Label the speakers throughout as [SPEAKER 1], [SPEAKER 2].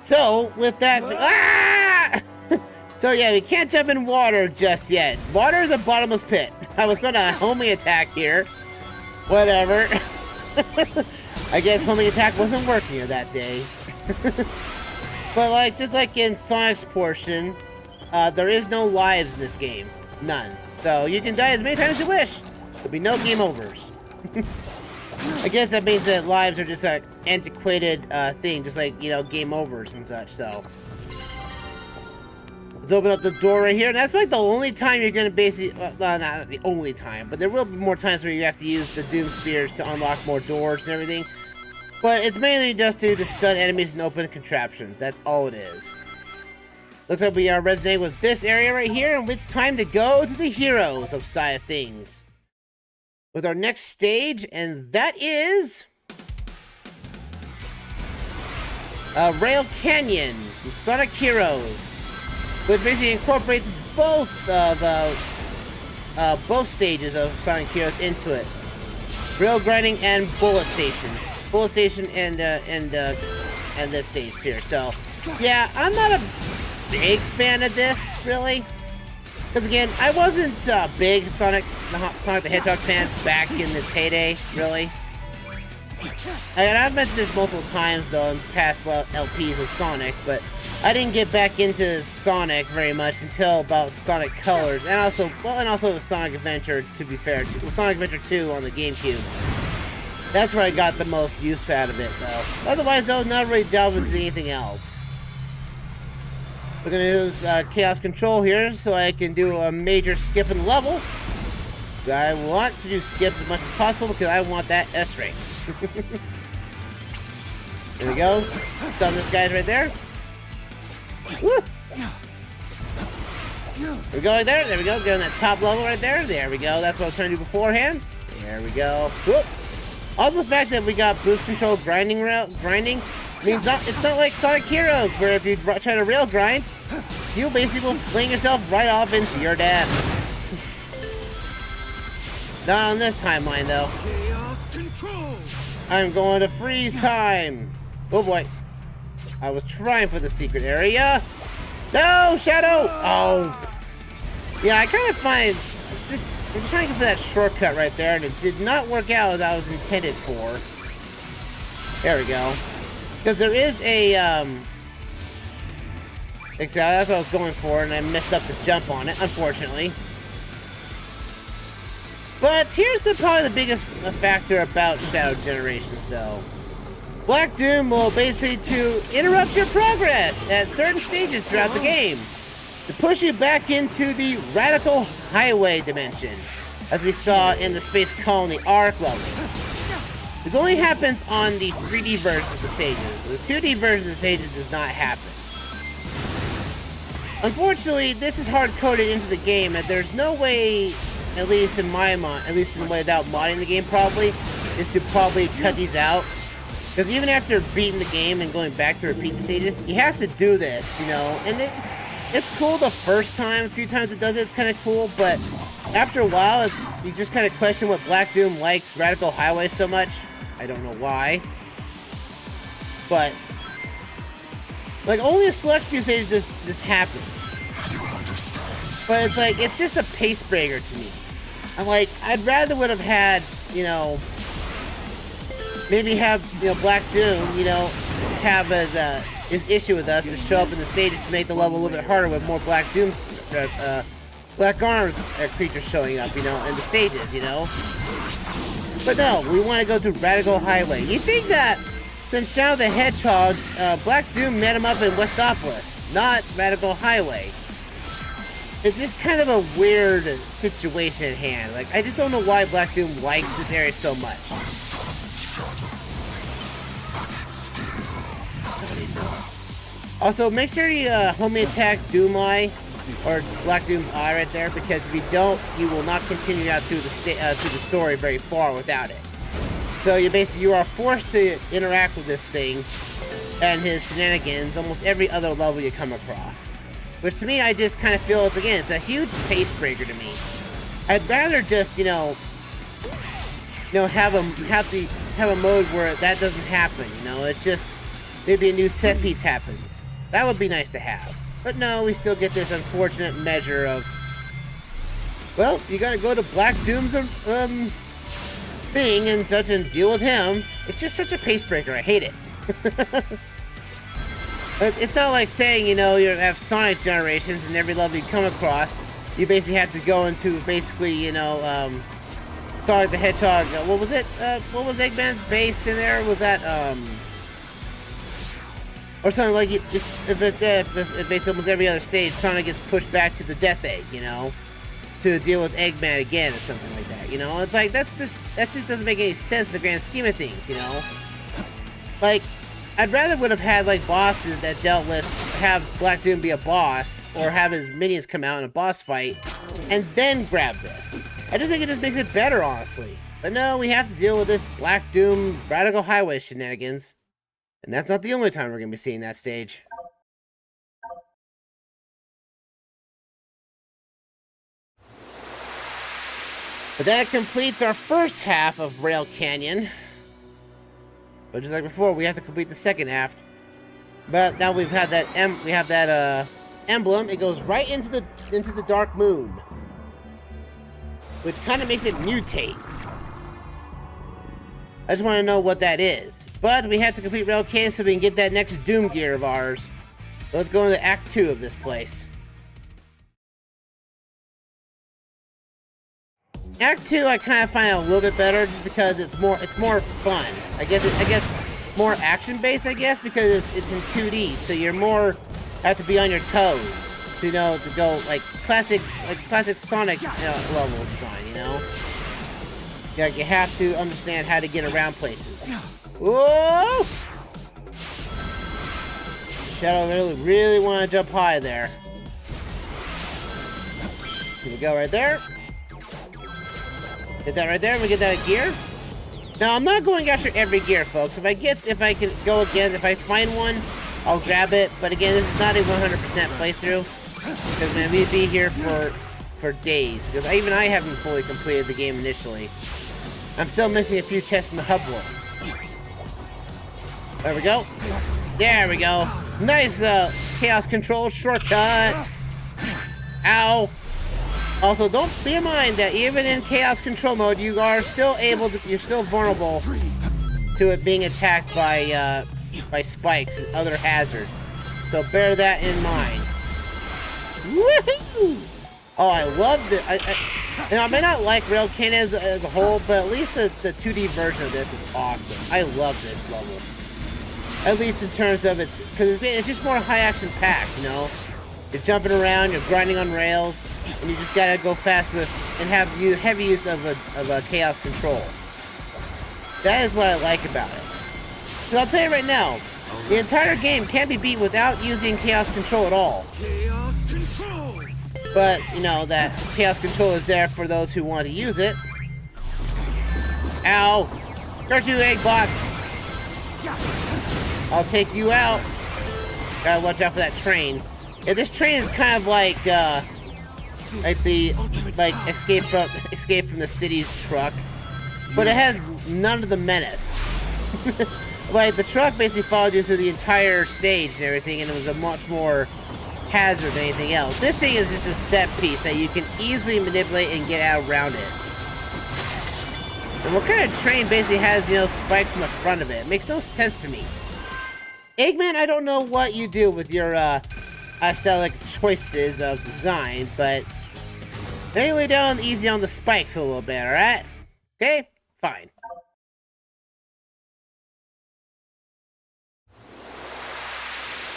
[SPEAKER 1] So, with that... Ah! So yeah, we can't jump in water just yet. Water is a bottomless pit. I was gonna homing attack here. Whatever. I guess homing attack wasn't working that day. But like, just like in Sonic's portion, there is no lives in this game. None. So you can die as many times as you wish. There'll be no game overs. I guess that means that lives are just an antiquated thing, just like, you know, game overs and such, so. Let's open up the door right here, and that's like the only time you're gonna basically, well, not the only time, but there will be more times where you have to use the Doom Spears to unlock more doors and everything. But it's mainly just to stun enemies and open contraptions. That's all it is. Looks like we are resonating with this area right here, and it's time to go to the heroes of Side of Things. With our next stage, and that is... Rail Canyon from Sonic Heroes, which basically incorporates both stages of Sonic Heroes into it. Rail grinding and bullet station. Bullet station and this stage here. So, yeah, I'm not a big fan of this, really. Because again, I wasn't a big Sonic the Hedgehog fan back in its heyday, really. And I've mentioned this multiple times, though, in past LPs of Sonic, but I didn't get back into Sonic very much until about Sonic Colors, and also Sonic Adventure, to be fair, Sonic Adventure 2 on the GameCube. That's where I got the most use out of it, though. Otherwise, though, not really delve into anything else. We're gonna use Chaos Control here, so I can do a major skip in the level. I want to do skips as much as possible because I want that S rank. There we go. Stun this guy right there. Woo! There we go right there. There we go. Get on that top level right there. There we go. That's what I was trying to do beforehand. There we go. Whoop. Also, the fact that we got boost control grinding means it's not like Sonic Heroes, where if you try to rail grind, you basically will fling yourself right off into your death. Not on this timeline, though.
[SPEAKER 2] Chaos control.
[SPEAKER 1] I'm going to freeze time. Oh boy. I was trying for the secret area. No, Shadow! Oh. Yeah, I kind of find I'm just trying to go for that shortcut right there, and it did not work out as I was intended for. There we go. Because there is a exactly, that's what I was going for, and I messed up the jump on it, unfortunately. But here's probably the biggest factor about Shadow Generations, though. Black Doom will basically to interrupt your progress at certain stages throughout the game to push you back into the Radical Highway dimension, as we saw in the Space Colony Arc level. This only happens on the 3D version of the stages. The 2D version of the stages does not happen. Unfortunately, this is hard-coded into the game, and there's no way, at least in my mind, at least in the way without modding the game probably, is to probably cut these out. Because even after beating the game and going back to repeat the stages, you have to do this, you know, and it's cool the first time, a few times it does it, it's kind of cool, but after a while, you just kind of question what Black Doom likes Radical Highway so much. I don't know why, but like only a select few stages this happens. But it's like, it's just a pace breaker to me. I'm like, I'd rather would have had, you know, maybe have, you know, Black Doom, you know, have as his issue with us to show up in the stages to make the level a little bit harder with more Black Doom's, Black Arms creatures showing up, you know, in the stages, you know. But no, we want to go to Radical Highway. You think that since Shadow the Hedgehog, Black Doom met him up in Westopolis, not Radical Highway. It's just kind of a weird situation at hand. Like, I just don't know why Black Doom likes this area so much. Also, make sure you homie attack Doom Eye, or Black Doom's eye right there, because if you don't, you will not continue out through the story very far without it. So you are forced to interact with this thing and his shenanigans almost every other level you come across. Which to me, I just kind of feel it's a huge pace breaker to me. I'd rather just, have a mode where that doesn't happen, it's just maybe a new set piece happens. That would be nice to have. But no, we still get this unfortunate measure of, well, you gotta go to Black Doom's thing and such and deal with him. It's just such a pace breaker. I hate it. It's not like saying, you have Sonic generations and every level you come across, you basically have to go into basically, Sonic the Hedgehog. What was it? What was Eggman's base in there? Was that, or something like, if basically almost every other stage, Sonic gets pushed back to the Death Egg, to deal with Eggman again or something like that, It's like, that just doesn't make any sense in the grand scheme of things, Like, I'd rather would have had, like, bosses that dealt with, have Black Doom be a boss, or have his minions come out in a boss fight, and then grab this. I just think it just makes it better, honestly. But no, we have to deal with this Black Doom Radical Highway shenanigans. And that's not the only time we're going to be seeing that stage. But that completes our first half of Rail Canyon. But just like before, we have to complete the second half. But now we've had that emblem. It goes right into the Dark Moon, which kind of makes it mutate. I just want to know what that is. But we have to complete Rail Canyon so we can get that next Doom gear of ours. So let's go into Act 2 of this place. Act 2 I kind of find a little bit better just because it's more fun. I guess more action based, I guess, because it's in 2D, so you're more have to be on your toes to go like classic Sonic level design, Like you have to understand how to get around places. Whoa! Shadow really want to jump high there. Here we go right there. Get that right there, and we get that gear. Now, I'm not going after every gear, folks. If I can go again, if I find one, I'll grab it. But again, this is not a 100% playthrough. Because, man, we'd be here for days. Because even I haven't fully completed the game initially. I'm still missing a few chests in the hub world. There we go. There we go. Nice chaos control shortcut. Ow. Also, don't bear in mind that even in chaos control mode, you are still you're still vulnerable to it being attacked by spikes and other hazards. So bear that in mind. Woohoo! Oh, I love it. I may not like Rail Canyon as a whole, but at least the 2D version of this is awesome. I love this level. At least in terms of because it's just more high action packed, You're jumping around, you're grinding on rails, and you just gotta go fast and have heavy use of a chaos control. That is what I like about it. Because I'll tell you right now, the entire game can't be beat without using chaos control at all.
[SPEAKER 2] Chaos control.
[SPEAKER 1] But, that chaos control is there for those who want to use it. Ow! Curse you, egg bots! I'll take you out. Gotta watch out for that train. Yeah, this train is kind of like Escape from the City's truck, but it has none of the menace. Like, the truck basically followed you through the entire stage and everything, and it was a much more hazard than anything else. This thing is just a set piece that you can easily manipulate and get out around it. And what kind of train basically has, spikes in the front of it? It makes no sense to me. Eggman, I don't know what you do with your, aesthetic choices of design, but they lay down easy on the spikes a little bit, alright? Okay? Fine.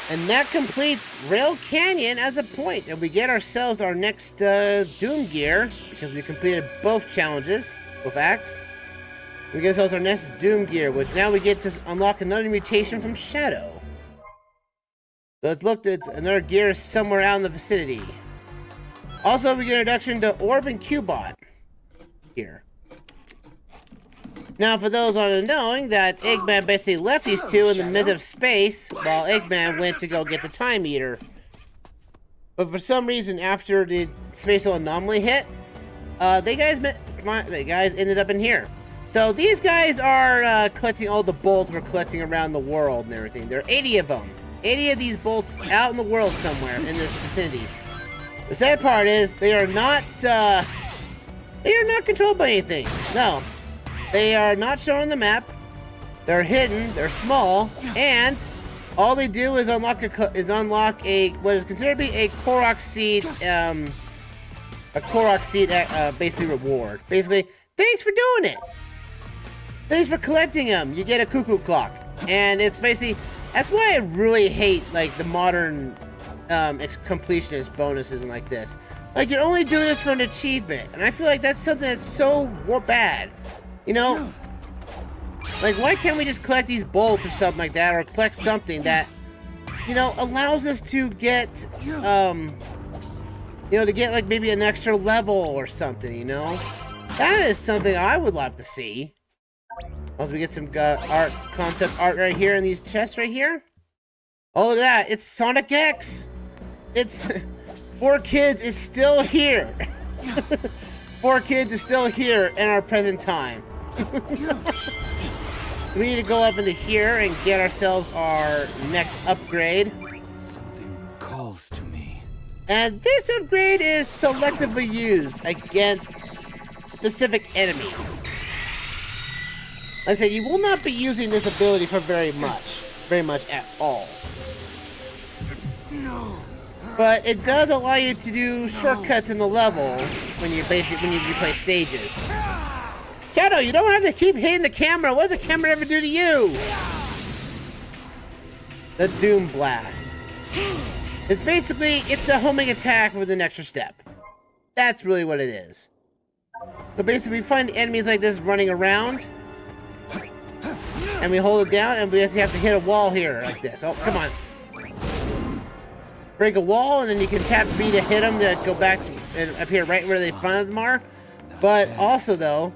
[SPEAKER 1] And that completes Rail Canyon as a point, and we get ourselves our next Doom gear, because we completed both challenges, both acts. We get ourselves our next Doom gear, which now we get to unlock another mutation from Shadow. So let's look at another gear somewhere out in the vicinity. Also, we get an introduction to Orb and Cubot here. Now, for those unknowing, that Eggman basically left these two in the mid of space while Eggman went to go get the Time Eater. But for some reason, after the spatial anomaly hit, they guys ended up in here. So these guys are collecting all the bolts we're collecting around the world and everything. There are 80 of them. 80 of these bolts out in the world somewhere in this vicinity. The sad part is they are not controlled by anything. No, they are not shown on the map. They're hidden. They're small, and all they do is unlock a what is considered to be a Korok seed, basically reward. Basically, thanks for doing it. Thanks for collecting them. You get a cuckoo clock, and it's basically that's why I really hate like the modern completionist bonuses and like this. Like you're only doing this for an achievement, and I feel like that's something that's so bad. You know, like why can't we just collect these bolts or something like that, or collect something that you know allows us to get you know, to get like maybe an extra level or something. You know, that is something I would love to see. Also, we get some concept art right here in these chests right here. Oh, look at that. It's Sonic X. It's 4Kids is still here. 4Kids is still here in our present time. We need to go up into here and get ourselves our next upgrade.
[SPEAKER 2] Something calls to me.
[SPEAKER 1] And this upgrade is selectively used against specific enemies. Like I said, you will not be using this ability for very much at all.
[SPEAKER 2] No.
[SPEAKER 1] But it does allow you to do shortcuts in the level when you play stages. Shadow, you don't have to keep hitting the camera. What did the camera ever do to you? The Doom Blast. It's a homing attack with an extra step. That's really what it is. So basically, we find enemies like this running around. And we hold it down, and we just have to hit a wall here, like this. Oh, come on. Break a wall, and then you can tap B to hit them to go back to and appear right where they front of them are. But also, though,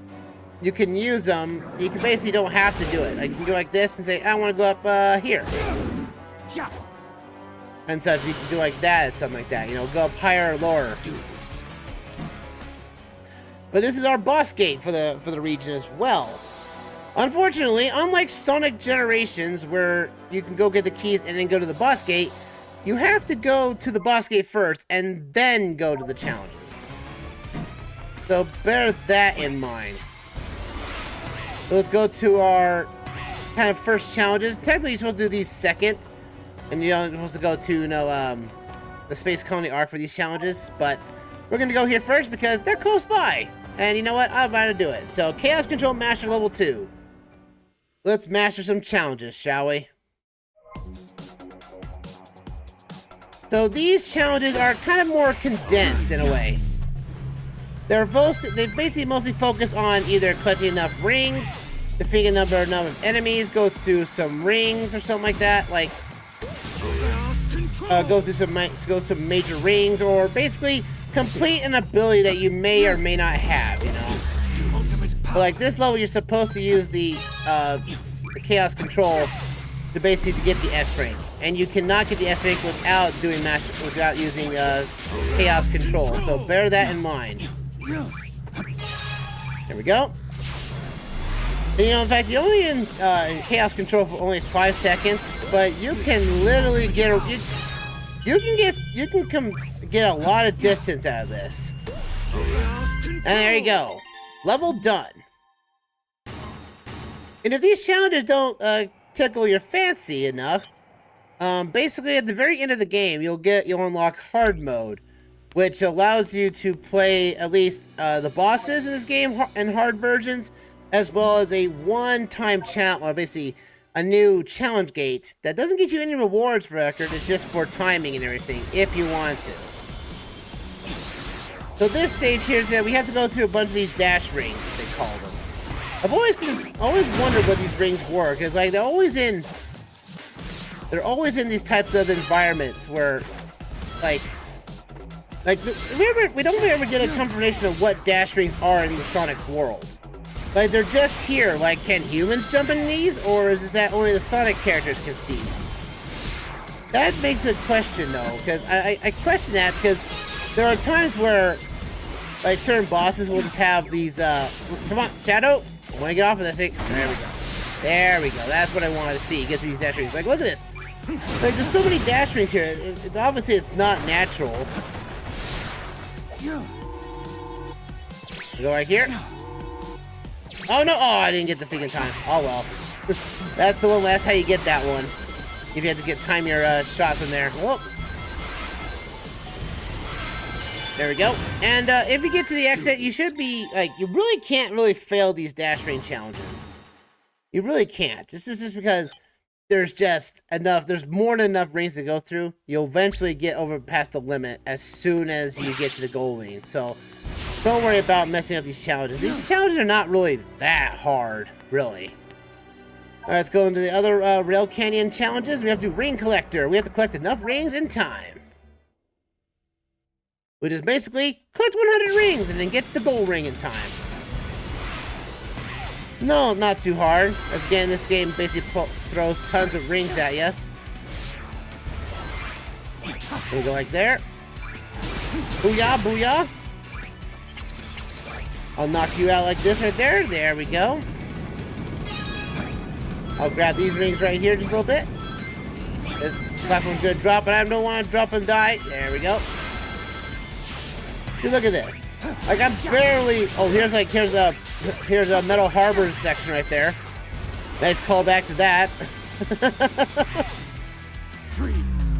[SPEAKER 1] you can use them. You can basically don't have to do it. Like, you can go like this and say, I want to go up here. And such. You can do like that and something like that. You know, go up higher or lower. But this is our boss gate for the region as well. Unfortunately, unlike Sonic Generations, where you can go get the keys and then go to the boss gate, you have to go to the boss gate first and then go to the challenges. So bear that in mind. So let's go to our kind of first challenges. Technically, you're supposed to do these second, and you're supposed to go to, you know, the Space Colony Arc for these challenges. But we're gonna go here first because they're close by. And you know what? I'm about to do it. So Chaos Control Master Level 2. Let's master some challenges, shall we? So these challenges are kind of more condensed in a way. They basically mostly focus on either collecting enough rings, defeating a number of enemies, go through some rings or something like that, like go through some major rings, or basically complete an ability that you may or may not have, you know. But like this level, you're supposed to use the Chaos Control to basically get the S rank, and you cannot get the S rank without using Chaos Control. So bear that in mind. There we go. And, you know, in fact, you're only in Chaos Control for only 5 seconds, but you can literally get get a lot of distance out of this. And there you go. Level done. And if these challenges don't tickle your fancy enough, basically at the very end of the game, you'll unlock hard mode, which allows you to play at least the bosses in this game in hard versions, as well as a one-time challenge, or basically a new challenge gate that doesn't get you any rewards for record. It's just for timing and everything, if you want to. So this stage here is that we have to go through a bunch of these dash rings, they call them. I've always wondered what these rings were, because like they're always in these types of environments where like we don't ever get a confirmation of what dash rings are in the Sonic world. Like they're just here. Like, can humans jump in these, or is it that only the Sonic characters can see them? That makes a question, though, because I question that because there are times where, like, certain bosses will just have these, come on, Shadow, I want to get off of this thing. There we go. There we go. That's what I wanted to see. Get through these dash rings. Like, look at this. Like, there's so many dash rings here. It's obviously it's not natural. Go right here. Oh, no. Oh, I didn't get the thing in time. Oh, well. That's the one. That's how you get that one. If you have to time your shots in there. Whoop. There we go. And if you get to the exit, you should be, like, you really can't really fail these dash range challenges. You really can't. This is just because there's just enough, there's more than enough rings to go through. You'll eventually get over past the limit as soon as you get to the goal ring. So don't worry about messing up these challenges. These challenges are not really that hard, really. All right, let's go into the other Rail Canyon challenges. We have to do Ring Collector. We have to collect enough rings in time. Which is basically collect 100 rings and then get to the gold ring in time. No, not too hard. As again, this game basically throws tons of rings at you. We go like there. Booyah, booyah. I'll knock you out like this right there. There we go. I'll grab these rings right here just a little bit. This platform's gonna drop, but I don't want to drop and die. There we go. See, look at this. Like, I'm barely... Oh, here's a Metal Harbor section right there. Nice callback to that.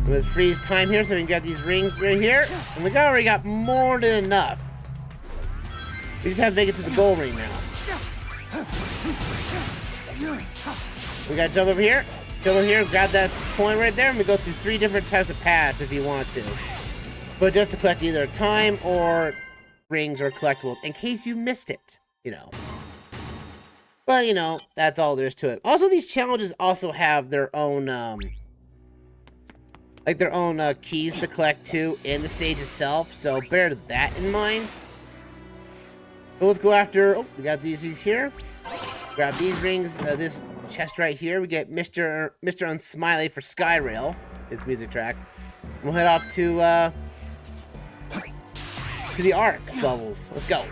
[SPEAKER 1] Let's freeze time here so we can grab these rings right here. And we already got more than enough. We just have to make it to the gold ring now. We gotta jump over here. Jump over here, grab that coin right there, and we go through 3 different types of paths if you want to. But just to collect either time or rings or collectibles in case you missed it, you know. But, you know, that's all there is to it. Also, these challenges also have their own, like their own keys to collect too in the stage itself. So bear that in mind. But let's go after, oh, we got these here. Grab these rings, this chest right here. We get Mr. Unsmiley for Skyrail. It's music track. We'll head off to the Arcs levels. Let's go.